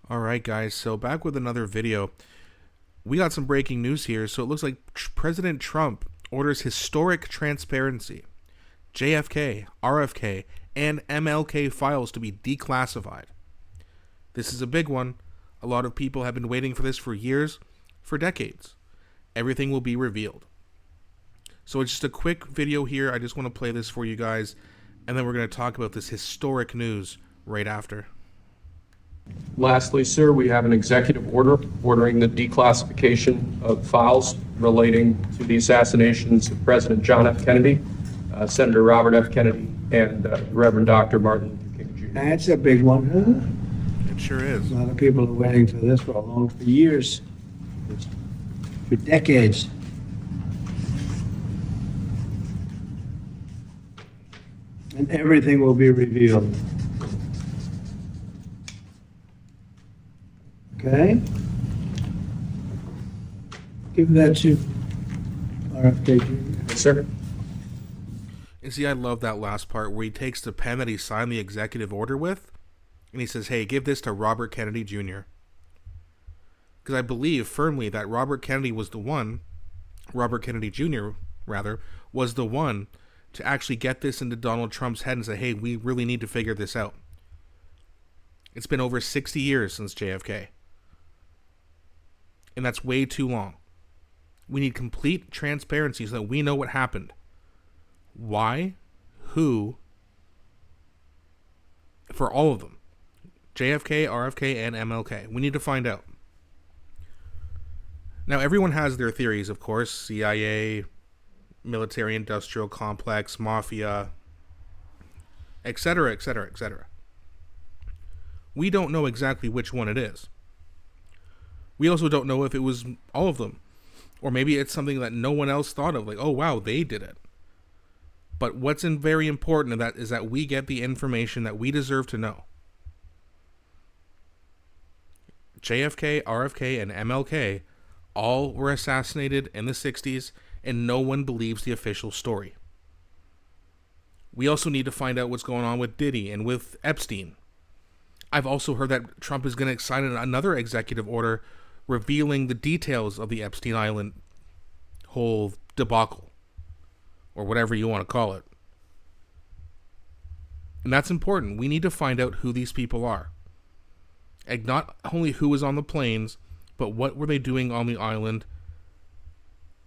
Alright guys, so back with another video. We got some breaking news here. So it looks like President Trump orders historic transparency. JFK, RFK, and MLK files to be declassified. This is a big one. A lot of people have been waiting for this for years, for decades. Everything will be revealed. So it's just a quick video here. I just want to play this for you guys, and then we're going to talk about this historic news right after. Lastly, sir, we have an executive order ordering the declassification of files relating to the assassinations of President John F. Kennedy, Senator Robert F. Kennedy, and Reverend Dr. Martin Luther King Jr. That's a big one, huh? It sure is. A lot of people are waiting for this for years, for decades. And everything will be revealed. Okay? Give that to RFK Jr. Yes, sir. And see, I love that last part where he takes the pen that he signed the executive order with, and he says, hey, give this to Robert Kennedy Jr. Because I believe firmly that Robert Kennedy Jr., rather, was the one to actually get this into Donald Trump's head and say, hey, we really need to figure this out. It's been over 60 years since JFK. And that's way too long. We need complete transparency so that we know what happened. Why? Who? For all of them. JFK, RFK, and MLK. We need to find out. Now, everyone has their theories, of course. CIA, military-industrial complex, mafia, etc., etc., etc. We don't know exactly which one it is. We also don't know if it was all of them. Or maybe it's something that no one else thought of. Like, oh, wow, they did it. But what's very important in that is that we get the information that we deserve to know. JFK, RFK, and MLK all were assassinated in the 60s, and no one believes the official story. We also need to find out what's going on with Diddy and with Epstein. I've also heard that Trump is going to sign another executive order revealing the details of the Epstein Island whole debacle, or whatever you want to call it. And that's important. We need to find out who these people are. And not only who was on the planes, but what were they doing on the island.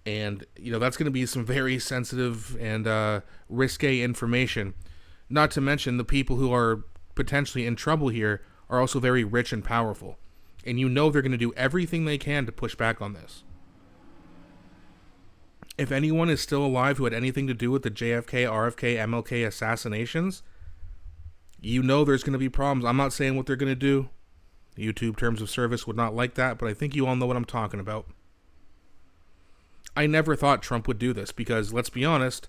And, that's going to be some very sensitive and risque information. Not to mention the people who are potentially in trouble here are also very rich and powerful. And they're going to do everything they can to push back on this. If anyone is still alive who had anything to do with the JFK, RFK, MLK assassinations, there's going to be problems. I'm not saying what they're going to do. YouTube terms of service would not like that, but I think you all know what I'm talking about. I never thought Trump would do this because, let's be honest,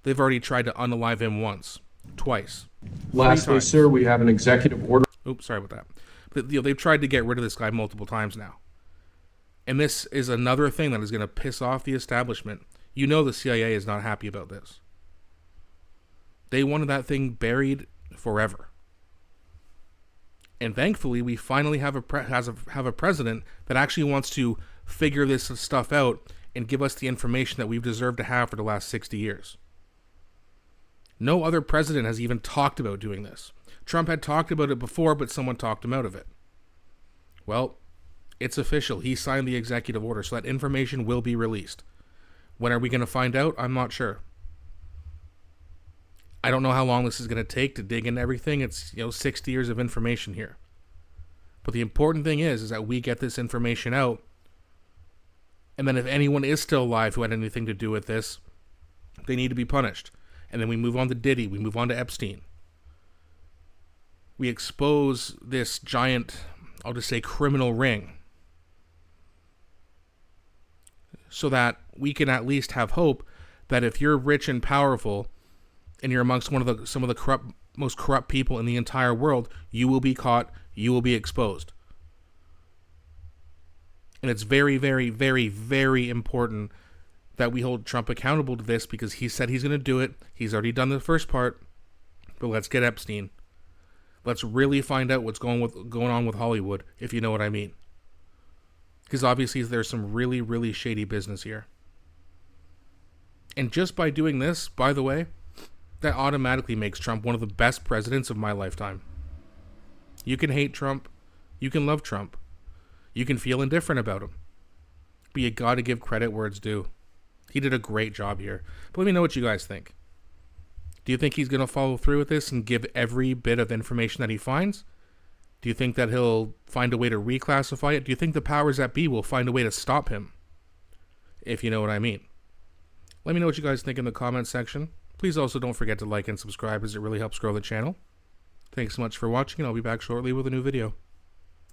they've already tried to unalive him once, twice. Lastly, sir, we have an executive order. Oops, sorry about that. But they've tried to get rid of this guy multiple times now. And this is another thing that is going to piss off the establishment. The CIA is not happy about this. They wanted that thing buried forever. And thankfully, we finally have a president that actually wants to figure this stuff out and give us the information that we've deserved to have for the last 60 years. No other president has even talked about doing this. Trump had talked about it before, but someone talked him out of it. Well, it's official. He signed the executive order, so that information will be released. When are we going to find out? I'm not sure. I don't know how long this is going to take to dig into everything. It's 60 years of information here. But the important thing is that we get this information out. And then if anyone is still alive who had anything to do with this, they need to be punished. And then we move on to Diddy. We move on to Epstein. We expose this giant, I'll just say, criminal ring. So that we can at least have hope that if you're rich and powerful and you're amongst some of the most corrupt people in the entire world, you will be caught, you will be exposed. And it's very, very, very, very important that we hold Trump accountable to this because he said he's going to do it. He's already done the first part, but let's get Epstein. Let's really find out what's going on with Hollywood, if you know what I mean. Because obviously there's some really, really shady business here. And just by doing this, by the way, that automatically makes Trump one of the best presidents of my lifetime. You can hate Trump. You can love Trump. You can feel indifferent about him. But you gotta give credit where it's due. He did a great job here. But let me know what you guys think. Do you think he's going to follow through with this and give every bit of information that he finds? Do you think that he'll find a way to reclassify it? Do you think the powers that be will find a way to stop him? If you know what I mean. Let me know what you guys think in the comments section. Please also don't forget to like and subscribe as it really helps grow the channel. Thanks so much for watching, and I'll be back shortly with a new video.